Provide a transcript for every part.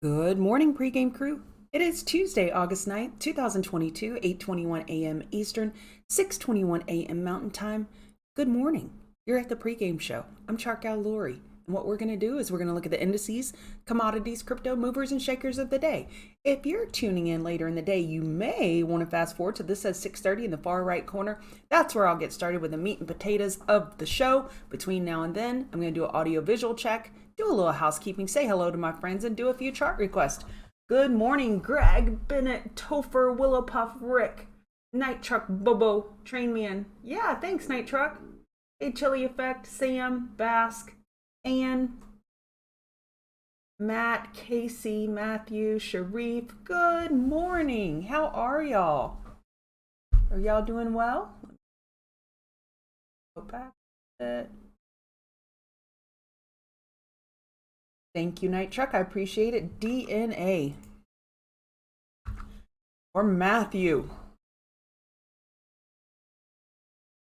Good morning, pregame crew. It is Tuesday, August 9th, 2022, 8:21 a.m. Eastern, 6:21 a.m. Mountain Time. Good morning. You're at the pregame show. I'm Charkel Lori, and what we're going to do is we're going to look at the indices, commodities, crypto movers, and shakers of the day. If you're tuning in later in the day, you may want to fast forward to this says 6:30 in the far right corner. That's where I'll get started with the meat and potatoes of the show. Between now and then, I'm going to do an audio visual check, do a little housekeeping, say hello to my friends, and do a few chart requests. Good morning, Greg, Bennett, Topher, Willowpuff, Rick, Night Truck, Bobo, Train Man. Yeah, thanks, Night Truck. Hey, Chili Effect, Sam, Bask, Ann, Matt, Casey, Matthew, Sharif. Good morning. How are y'all? Are y'all doing well? Go back a bit. Thank you, Night Truck. I appreciate it. DNA. Or Matthew.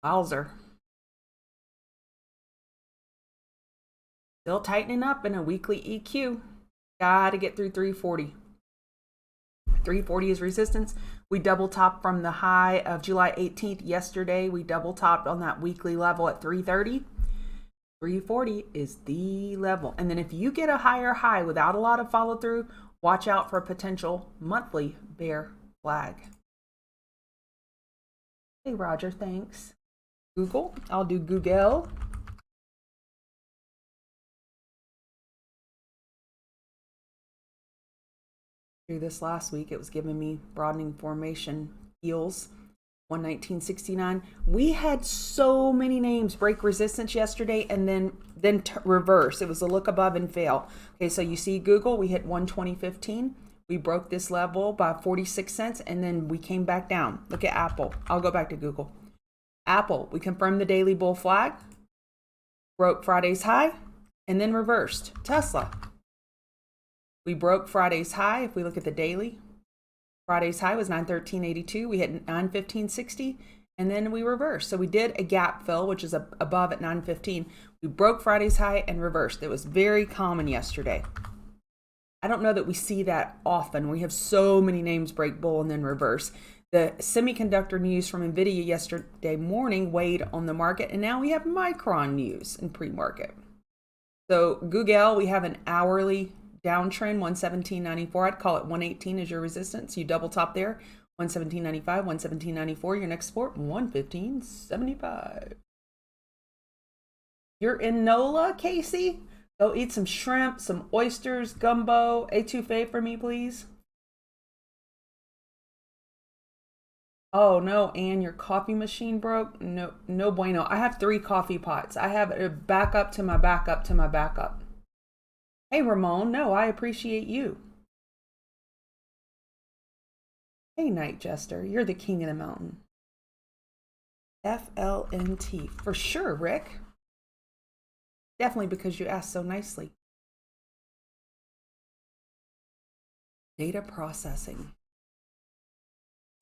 Wowzer. Still tightening up in a weekly EQ. Gotta get through 340. 340 is resistance. We double topped from the high of July 18th yesterday. We double topped on that weekly level at 330. 340 is the level. And then if you get a higher high without a lot of follow through, watch out for a potential monthly bear flag. Hey, Roger, thanks. Google, I'll do Google. Through this last week, it was giving me broadening formation heels. 119.69. We had so many names break resistance yesterday and then reverse. It was a look above and fail. Okay, so you see Google, we hit 120.15. We broke this level by 46 cents and then we came back down. Look at Apple. I'll go back to Google. Apple, we confirmed the daily bull flag, broke Friday's high, and then reversed. Tesla, we broke Friday's high. If we look at the daily, Friday's high was 913.82. We hit 915.60 and then we reversed. So we did a gap fill, which is above at 915. We broke Friday's high and reversed. It was very common yesterday. I don't know that we see that often. We have so many names break bull and then reverse. The semiconductor news from NVIDIA yesterday morning weighed on the market, and now we have Micron news in pre-market. So Google, we have an hourly downtrend, 117.94. I'd call it 118 as your resistance. You double top there, 117.95, 117.94. Your next support, 115.75. You're in NOLA, Casey? Go eat some shrimp, some oysters, gumbo, etouffee for me, please. Oh no, Anne, your coffee machine broke? No, no bueno. I have 3 coffee pots. I have a backup to my backup to my backup. Hey, Ramon. No, I appreciate you. Hey, Night Jester. You're the king of the mountain. FLNT. For sure, Rick. Definitely because you asked so nicely. Data processing.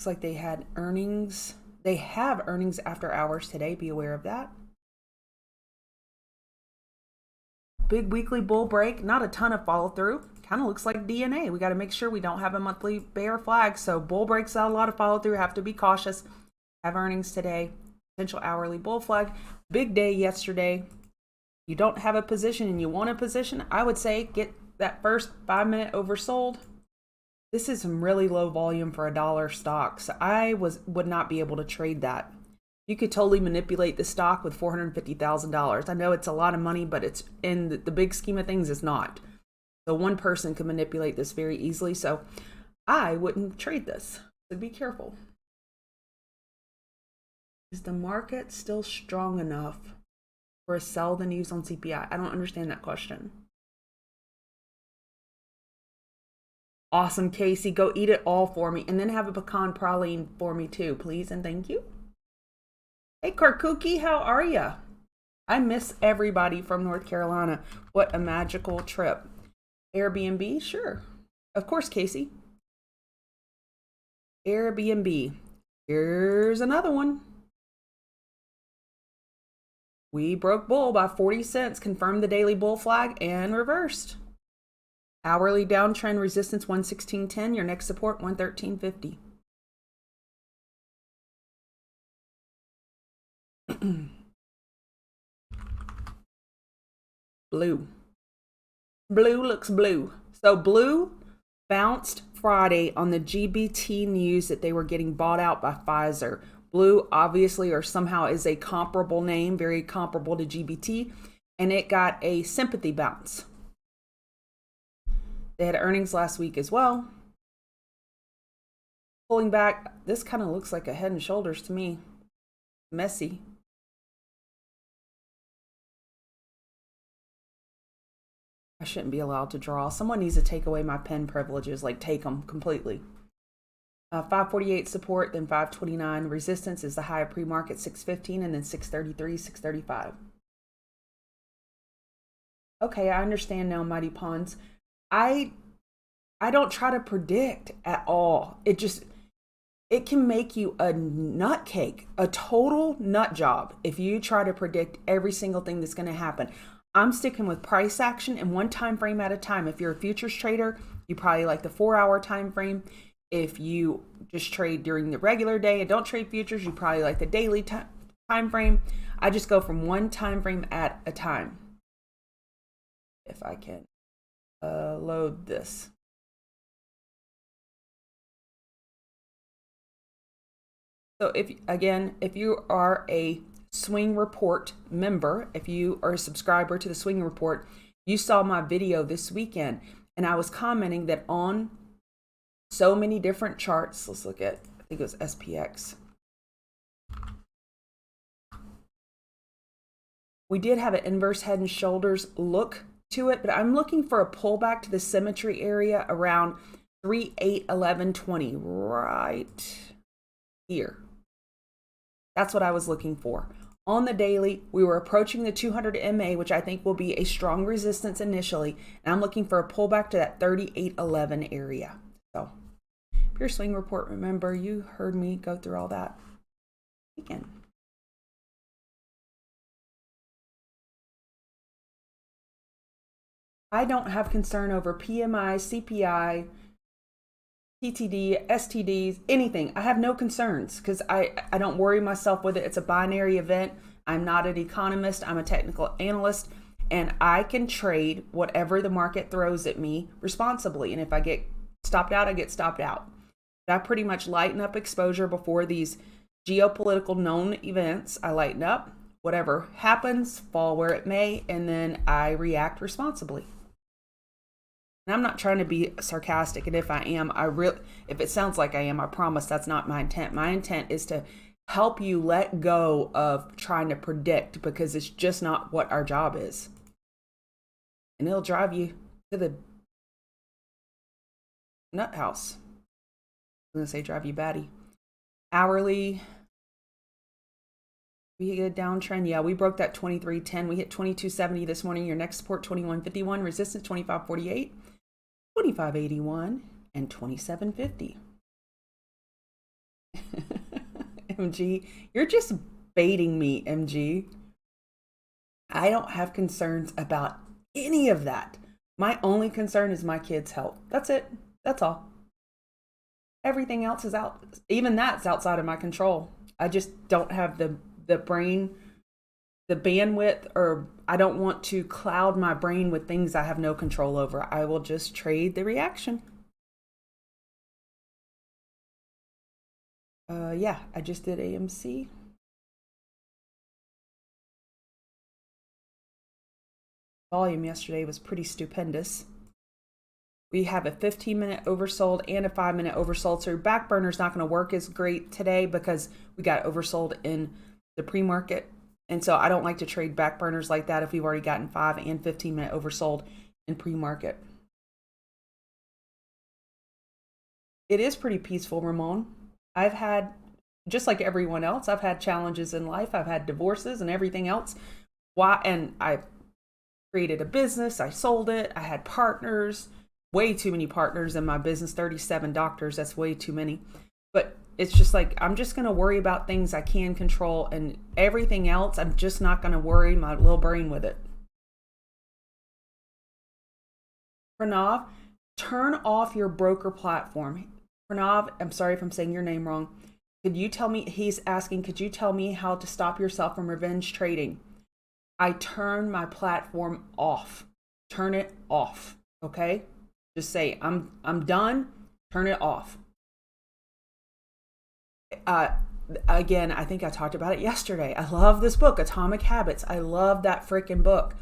Looks like they had earnings. They have earnings after hours today. Be aware of that. Big weekly bull break, not a ton of follow through. Kind of looks like DNA. We got to make sure we don't have a monthly bear flag. So bull breaks out a lot of follow through. Have to be cautious. Have earnings today. Potential hourly bull flag. Big day yesterday. You don't have a position and you want a position, I would say get that first 5-minute oversold. This is some really low volume for $1 stock. So I would not be able to trade that. You could totally manipulate the stock with $450,000. I know it's a lot of money, but it's in the big scheme of things, it's not. So one person can manipulate this very easily. So I wouldn't trade this. So be careful. Is the market still strong enough for a sell the news on CPI? I don't understand that question. Awesome, Casey. Go eat it all for me. And then have a pecan praline for me too, please. And thank you. Hey, Karkuki, how are ya? I miss everybody from North Carolina. What a magical trip. Airbnb? Sure. Of course, Casey. Airbnb. Here's another one. We broke bull by 40 cents, confirmed the daily bull flag, and reversed. Hourly downtrend resistance 116.10. Your next support 113.50. Blue. Blue looks blue. So blue bounced Friday on the GBT news that they were getting bought out by Pfizer. Blue obviously or somehow is a comparable name, very comparable to GBT, and it got a sympathy bounce. They had earnings last week as well. Pulling back, this kind of looks like a Head and Shoulders to me. Messy. I shouldn't be allowed to draw. Someone needs to take away my pen privileges, like take them completely. 548 support, then 529. Resistance is the high of pre-market 615, and then 633, 635. Okay, I understand now, Mighty Pawns. I don't try to predict at all. It can make you a nut cake, a total nut job if you try to predict every single thing that's going to happen. I'm sticking with price action and one time frame at a time. If you're a futures trader, you probably like the 4-hour time frame. If you just trade during the regular day and don't trade futures, you probably like the daily time frame. I just go from one time frame at a time. If I can load this. So if you are a Swing Report member, if you are a subscriber to the Swing Report, you saw my video this weekend and I was commenting that on so many different charts. Let's look at, I think it was SPX. We did have an inverse Head and Shoulders look to it, but I'm looking for a pullback to the symmetry area around 381120 right here. That's what I was looking for. On the daily, we were approaching the 200 MA, which I think will be a strong resistance initially, and I'm looking for a pullback to that 3811 area. So, Pure Swing Report, remember, you heard me go through all that weekend. I don't have concern over PMI, CPI, TTD, STDs, anything. I have no concerns because I don't worry myself with it. It's a binary event. I'm not an economist. I'm a technical analyst, and I can trade whatever the market throws at me responsibly. And if I get stopped out, I get stopped out. But I pretty much lighten up exposure before these geopolitical known events. I lighten up. Whatever happens, fall where it may, and then I react responsibly. And I'm not trying to be sarcastic, and if I am, if it sounds like I am, I promise that's not my intent. My intent is to help you let go of trying to predict, because it's just not what our job is. And it'll drive you to the nut house. I'm going to say drive you batty. Hourly, we get a downtrend. Yeah, we broke that 2310. We hit 2270 this morning. Your next support 2151, resistance 2548, 2581, and 2750. MG, you're just baiting me, MG. I don't have concerns about any of that. My only concern is my kids' health. That's it. That's all. Everything else is out. Even that's outside of my control. I just don't have the brain, the bandwidth, or I don't want to cloud my brain with things I have no control over. I will just trade the reaction. Yeah, I just did AMC. Volume yesterday was pretty stupendous. We have a 15-minute oversold and a 5-minute oversold. So your back burner is not going to work as great today because we got oversold in the pre-market. And so I don't like to trade back burners like that if we've already gotten 5 and 15-minute oversold in pre-market. It is pretty peaceful, Ramon. I've had, just like everyone else, I've had challenges in life. I've had divorces and everything else. And I created a business. I sold it. I had partners, way too many partners in my business, 37 doctors. That's way too many. But it's just like, I'm just going to worry about things I can control, and everything else, I'm just not going to worry my little brain with it. Pranav, Turn off your broker platform. Pranav, I'm sorry if I'm saying your name wrong. Could you tell me, he's asking, could you tell me how to stop yourself from revenge trading? I turn my platform off. Turn it off, okay? Just say, I'm done, turn it off. Again, I think I talked about it yesterday. I love this book, Atomic Habits. I love that freaking book.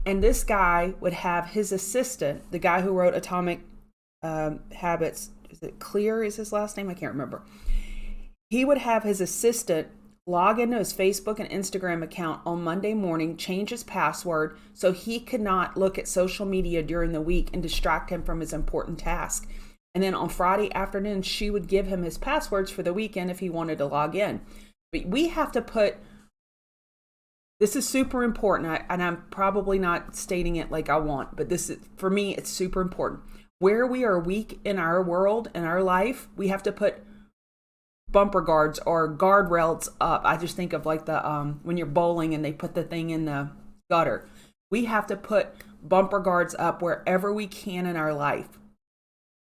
And this guy would have his assistant, the guy who wrote Atomic Habits, is it Clear is his last name? I can't remember. He would have his assistant log into his Facebook and Instagram account on Monday morning, change his password so he could not look at social media during the week and distract him from his important task. And then on Friday afternoon, she would give him his passwords for the weekend if he wanted to log in. But we have to put, this is super important, and I'm probably not stating it like I want, but this is, for me, it's super important. Where we are weak in our world, in our life, we have to put bumper guards or guardrails up. I just think of like the when you're bowling and they put the thing in the gutter. We have to put bumper guards up wherever we can in our life.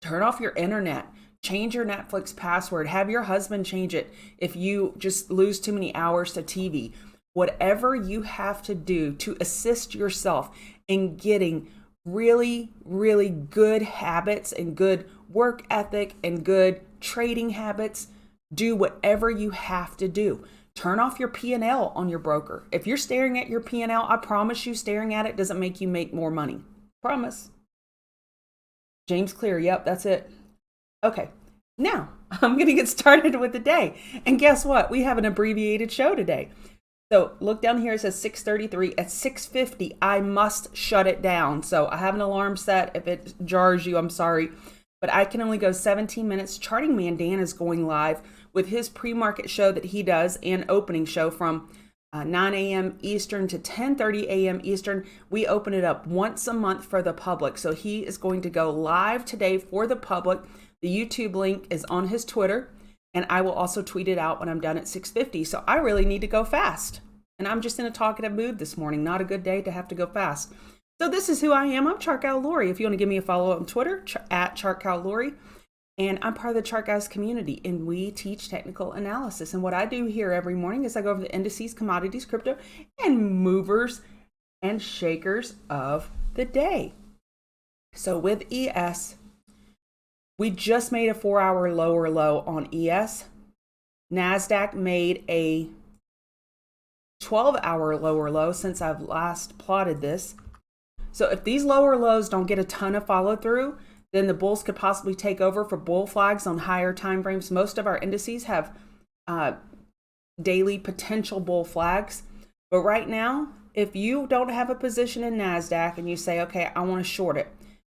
Turn off your internet. Change your Netflix password. Have your husband change it if you just lose too many hours to TV. Whatever you have to do to assist yourself in getting really, really good habits and good work ethic and good trading habits, do whatever you have to do. Turn off your P&L on your broker. If you're staring at your P&L, I promise you staring at it doesn't make you make more money. Promise. James Clear, yep, that's it. Okay, now I'm going to get started with the day. And guess what? We have an abbreviated show today. So look down here, it says 6:33. At 6:50, I must shut it down. So I have an alarm set. If it jars you, I'm sorry. But I can only go 17 minutes. Charting Man Dan is going live with his pre-market show that he does and opening show from 9 a.m. Eastern to 10:30 a.m. Eastern. We open it up once a month for the public. So he is going to go live today for the public. The YouTube link is on his Twitter, and I will also tweet it out when I'm done at 6:50. So I really need to go fast. And I'm just in a talkative mood this morning. Not a good day to have to go fast. So this is who I am. I'm Chart Gal Lori. If you want to give me a follow on Twitter, at Chart Gal Lori. And I'm part of the Chart Guys community, and we teach technical analysis. And what I do here every morning is I go over the indices, commodities, crypto, and movers and shakers of the day. So with ES, we just made a 4-hour lower low on ES. NASDAQ made a 12-hour lower low since I've last plotted this. So if these lower lows don't get a ton of follow through, then the bulls could possibly take over for bull flags on higher time frames. Most of our indices have daily potential bull flags. But right now, if you don't have a position in NASDAQ and you say, okay, I want to short it,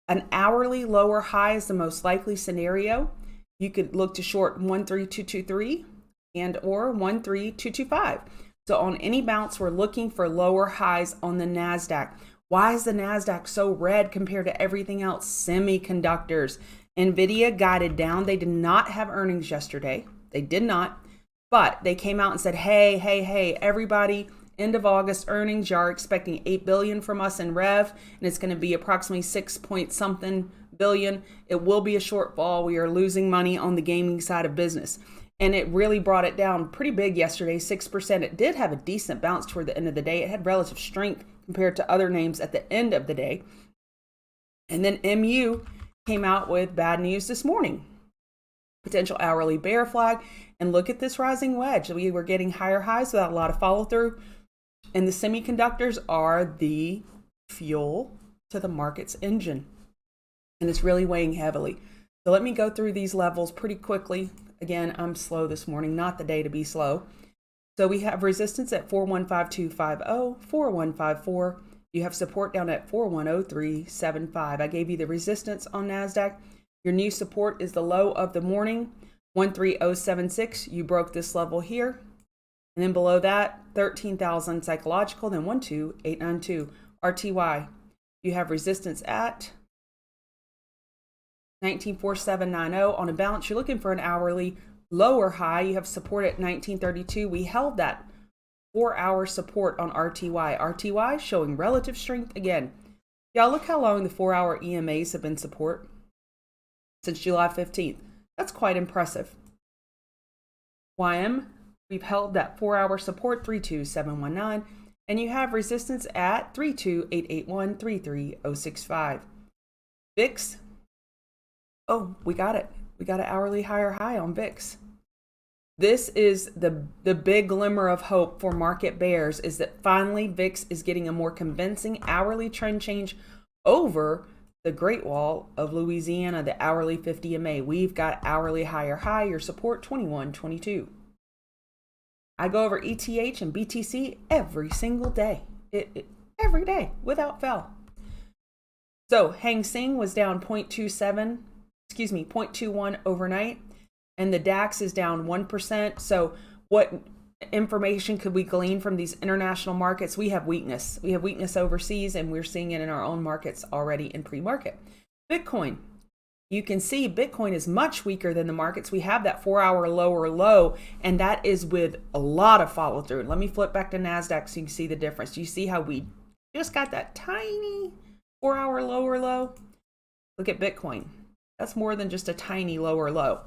an hourly lower high is the most likely scenario. You could look to short 13223 and or 13225. So on any bounce, we're looking for lower highs on the NASDAQ. Why is the NASDAQ so red compared to everything else? Semiconductors. NVIDIA guided down. They did not have earnings yesterday. They did not. But they came out and said, hey, everybody, end of August earnings, you are expecting $8 billion from us in rev, and it's going to be approximately 6 point something billion. It will be a shortfall. We are losing money on the gaming side of business. And it really brought it down pretty big yesterday, 6%. It did have a decent bounce toward the end of the day. It had relative strength compared to other names at the end of the day. And then MU came out with bad news this morning. Potential hourly bear flag. And look at this rising wedge. We were getting higher highs without a lot of follow through. And the semiconductors are the fuel to the market's engine. And it's really weighing heavily. So let me go through these levels pretty quickly. Again, I'm slow this morning, not the day to be slow. So we have resistance at 415250, 4154. You have support down at 410375. I gave you the resistance on NASDAQ. Your new support is the low of the morning, 13076. You broke this level here. And then below that, 13,000 psychological, then 12892. RTY, you have resistance at 194790 on a bounce. You're looking for an hourly lower high. You have support at 1932. We held that 4-hour support on RTY. RTY showing relative strength again. Y'all look how long the 4-hour EMAs have been support. since July 15th. That's quite impressive. YM, we've held that 4-hour support 32719, and you have resistance at 32881, 33065. VIX, oh, we got it. We got an hourly higher high on VIX. This is the big glimmer of hope for market bears, is that finally VIX is getting a more convincing hourly trend change over the Great Wall of Louisiana, the hourly 50 MA. We've got hourly higher high, your support 2122. I go over ETH and BTC every single day, every day without fail. So Hang Seng was down 0.21 overnight, and the DAX is down 1%. So what information could we glean from these international markets? We have weakness. We have weakness overseas, and we're seeing it in our own markets already in pre-market. Bitcoin. You can see Bitcoin is much weaker than the markets. We have that 4-hour lower low, and that is with a lot of follow through. Let me flip back to NASDAQ so you can see the difference. You see how we just got that tiny 4-hour lower low? Look at Bitcoin. That's more than just a tiny lower low.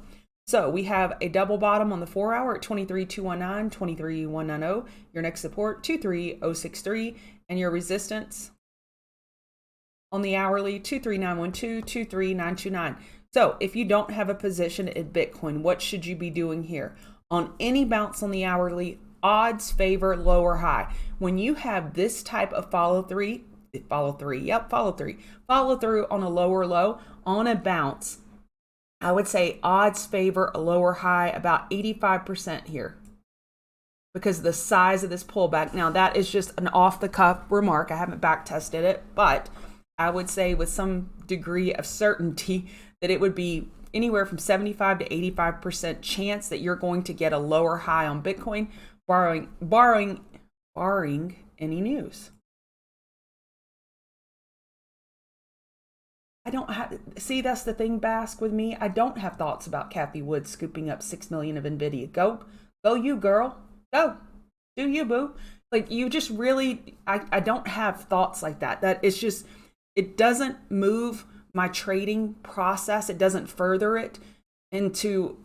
So we have a double bottom on the 4-hour at 23,219, 23,190. Your next support, 23,063, and your resistance on the hourly, 23,912, 23,929. So if you don't have a position in Bitcoin, what should you be doing here? On any bounce on the hourly, odds favor lower high. When you have this type of follow through on a lower low, on a bounce, I would say odds favor a lower high about 85% here because of the size of this pullback. Now that is just an off the cuff remark. I haven't back tested it, but I would say with some degree of certainty that it would be anywhere from 75 to 85% chance that you're going to get a lower high on Bitcoin, barring any news. I don't have, see, that's the thing, Bask, with me. I don't have thoughts about Kathy Wood scooping up 6 million of NVIDIA. Go you, girl. Go. Do you, boo. Like, you just really, I don't have thoughts like that. That it's just, it doesn't move my trading process. It doesn't further it into,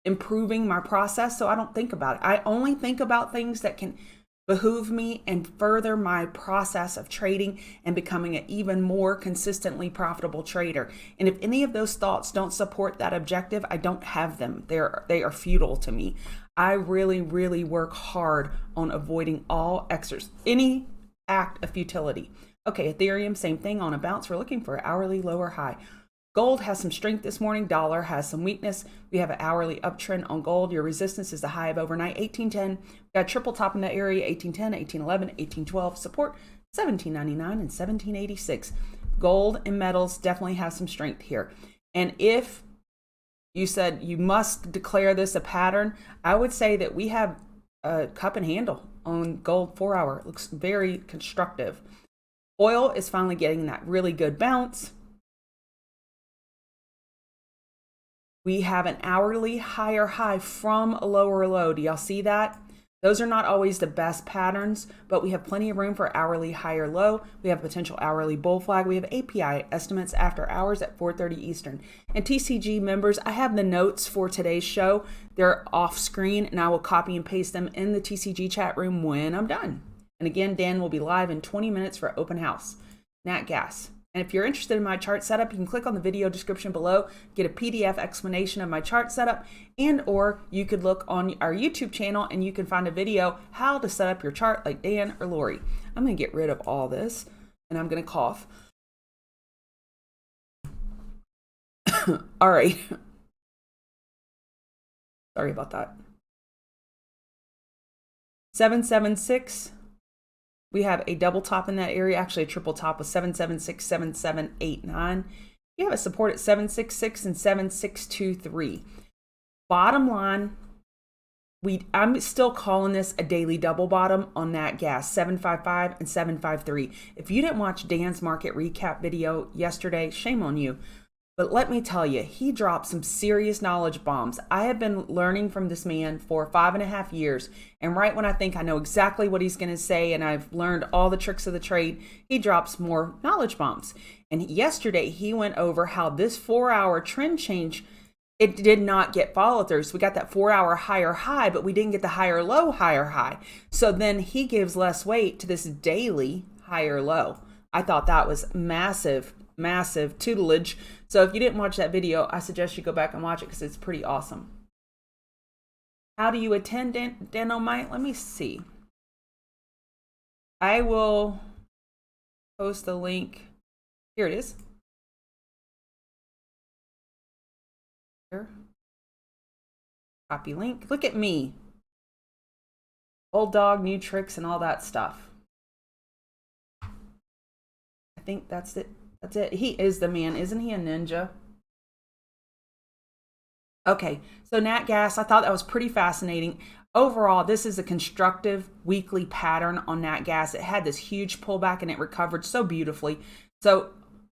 improving my process. So I don't think about it. I only think about things that can behoove me and further my process of trading and becoming an even more consistently profitable trader. And if any of those thoughts don't support that objective, I don't have them. They are futile to me. I really, really work hard on avoiding any act of futility. Okay, Ethereum, same thing on a bounce. We're looking for an hourly lower high. Gold has some strength this morning. Dollar has some weakness. We have an hourly uptrend on gold. Your resistance is the high of overnight, 1810. We got a triple top in that area, 1810, 1811, 1812. Support, 1799 and 1786. Gold and metals definitely have some strength here. And if you said you must declare this a pattern, I would say that we have a cup and handle on gold 4-hour. It looks very constructive. Oil is finally getting that really good bounce. We have an hourly higher high from a lower low. Do y'all see that? Those are not always the best patterns, but we have plenty of room for hourly higher low. We have potential hourly bull flag. We have API estimates after hours at 4:30 Eastern. And TCG members, I have the notes for today's show. They're off screen, and I will copy and paste them in the TCG chat room when I'm done. And again, Dan will be live in 20 minutes for open house. Nat Gas. And if you're interested in my chart setup, you can click on the video description below, get a PDF explanation of my chart setup, and or you could look on our YouTube channel and you can find a video how to set up your chart like Dan or Lori. I'm going to get rid of all this and I'm going to cough. All right. Sorry about that. 776. We have a double top in that area, actually a triple top with 776, 7789. You have a support at 766 and 7623. Bottom line, I'm still calling this a daily double bottom on that gas, 755 and 753. If you didn't watch Dan's market recap video yesterday, shame on you. But let me tell you, he dropped some serious knowledge bombs. I have been learning from this man for 5.5 years. And right when I think I know exactly what he's going to say and I've learned all the tricks of the trade, he drops more knowledge bombs. And yesterday he went over how this 4-hour trend change, it did not get follow through. So we got that 4-hour higher high, but we didn't get the higher low, higher high. So then he gives less weight to this daily higher low. I thought that was massive, massive tutelage. So if you didn't watch that video, I suggest you go back and watch it because it's pretty awesome. How do you attend Dynamite? Let me see. I will post the link. Here it is. Here. Copy link. Look at me. Old dog, new tricks, and all that stuff. I think that's it. That's it. He is the man. Isn't he a ninja? Okay, so Nat Gas, I thought that was pretty fascinating. Overall, this is a constructive weekly pattern on Nat Gas. It had this huge pullback and it recovered so beautifully. So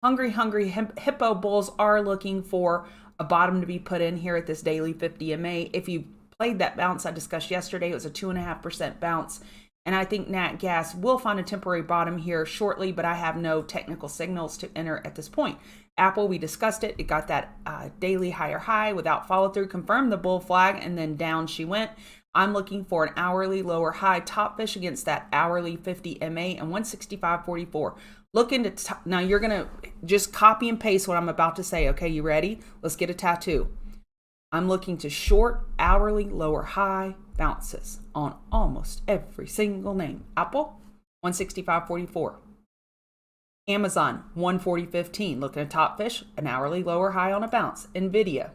hungry hippo bulls are looking for a bottom to be put in here at this daily 50 MA. If you played that bounce I discussed yesterday, it was a 2.5% bounce. And I think Nat Gas will find a temporary bottom here shortly, but I have no technical signals to enter at this point. Apple, we discussed it. It got that daily higher high without follow through, confirmed the bull flag, and then down she went. I'm looking for an hourly lower high top fish against that hourly 50 MA and 165.44. Look into now you're going to just copy and paste what I'm about to say. Okay, you ready? Let's get a tattoo. I'm looking to short hourly lower high bounces on almost every single name. Apple, 165.44. Amazon, 140.15. Looking at top fish, an hourly lower high on a bounce. Nvidia,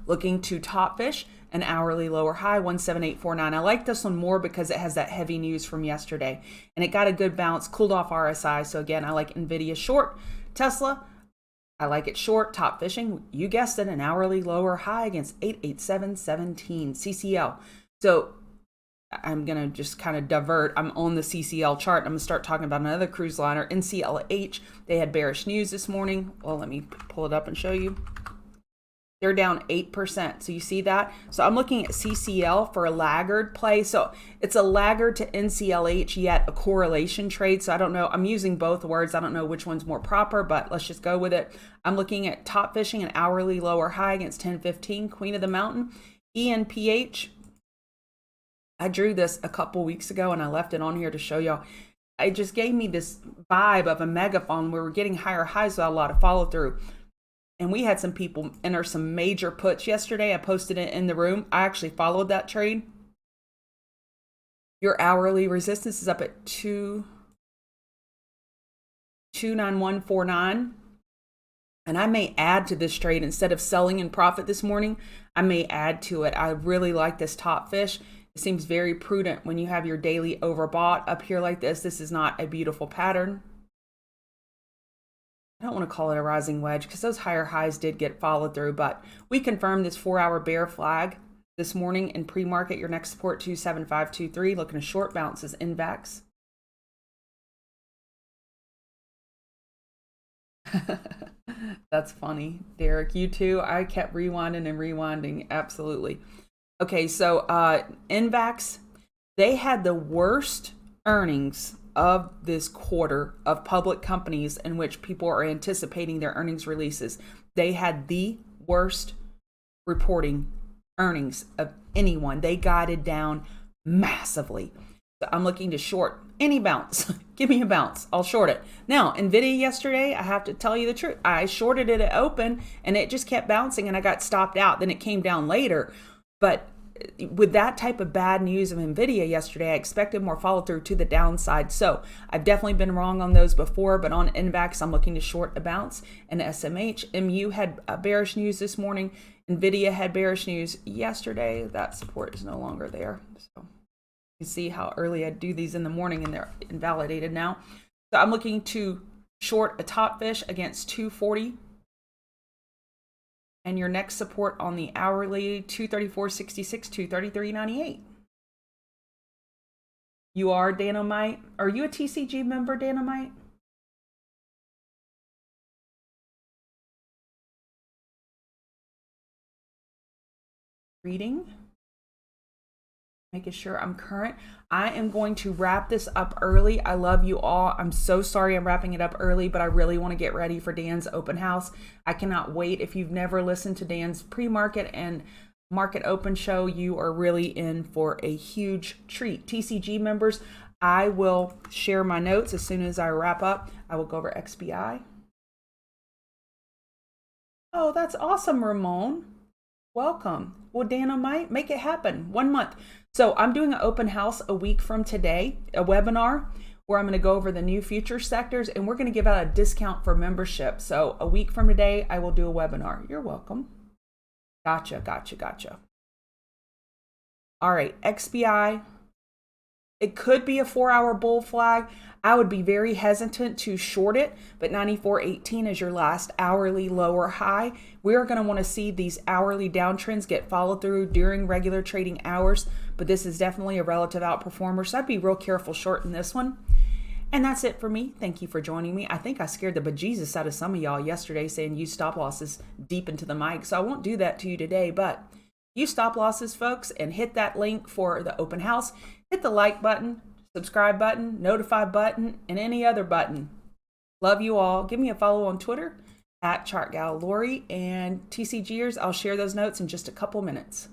looking to top fish, an hourly lower high, 178.49. I like this one more because it has that heavy news from yesterday. And it got a good bounce, cooled off RSI. So again, I like Nvidia short. Tesla, I like it short. Top fishing, you guessed it, an hourly lower high against 887.17. CCL. So I'm going to just kind of divert. I'm on the CCL chart. I'm going to start talking about another cruise liner, NCLH. They had bearish news this morning. Well, let me pull it up and show you. They're down 8%. So you see that? So I'm looking at CCL for a laggard play. So it's a laggard to NCLH, yet a correlation trade. So I don't know. I'm using both words. I don't know which one's more proper, but let's just go with it. I'm looking at top fishing, an hourly lower high against 10.15, Queen of the Mountain. ENPH, I drew this a couple weeks ago and I left it on here to show y'all. It just gave me this vibe of a megaphone where we're getting higher highs without a lot of follow through. And we had some people enter some major puts yesterday. I posted it in the room. I actually followed that trade. Your hourly resistance is up at 291.49. And I may add to this trade instead of selling in profit this morning. I may add to it. I really like this top fish. It seems very prudent when you have your daily overbought up here like this. This is not a beautiful pattern. I don't want to call it a rising wedge because those higher highs did get followed through, but we confirmed this 4-hour bear flag this morning in pre-market. Your next support 27523, looking at short bounces, INVAX. That's funny, Derek. You too. I kept rewinding and rewinding. Absolutely. Okay, so INVAX, they had the worst earnings of this quarter of public companies in which people are anticipating their earnings releases. They had the worst reporting earnings of anyone. They guided down massively. So I'm looking to short any bounce. Give me a bounce. I'll short it. Now, Nvidia yesterday, I have to tell you the truth. I shorted it at open and it just kept bouncing and I got stopped out. Then it came down later. But with that type of bad news of Nvidia yesterday, I expected more follow through to the downside. So I've definitely been wrong on those before, but on INVAX, I'm looking to short a bounce. And SMH, MU had bearish news this morning. Nvidia had bearish news yesterday. That support is no longer there. So you see how early I do these in the morning and they're invalidated now. So I'm looking to short a top fish against 240. And your next support on the hourly 234.66, 233.98. You are Dynamite. Are you a TCG member, Dynamite? Reading. Making sure I'm current. I am going to wrap this up early. I love you all. I'm so sorry I'm wrapping it up early, but I really want to get ready for Dan's open house. I cannot wait. If you've never listened to Dan's pre-market and market open show, you are really in for a huge treat. TCG members, I will share my notes as soon as I wrap up. I will go over XBI. Oh, that's awesome, Ramon. Welcome. Well, Dana might make it happen. 1 month. So I'm doing an open house a week from today, a webinar where I'm going to go over the new future sectors, and we're going to give out a discount for membership. So a week from today, I will do a webinar. You're welcome. Gotcha. All right, XBI. It could be a 4-hour bull flag. I would be very hesitant to short it, but 94.18 is your last hourly lower high. We are going to want to see these hourly downtrends get followed through during regular trading hours, but this is definitely a relative outperformer, so I'd be real careful shorting this one. And that's it for me. Thank you for joining me. I think I scared the bejesus out of some of y'all yesterday saying use stop losses deep into the mic, so I won't do that to you today, but use stop losses, folks, and hit that link for the open house. Hit the like button, subscribe button, notify button, and any other button. Love you all. Give me a follow on Twitter @ChartGalLori, and TCGers, I'll share those notes in just a couple minutes.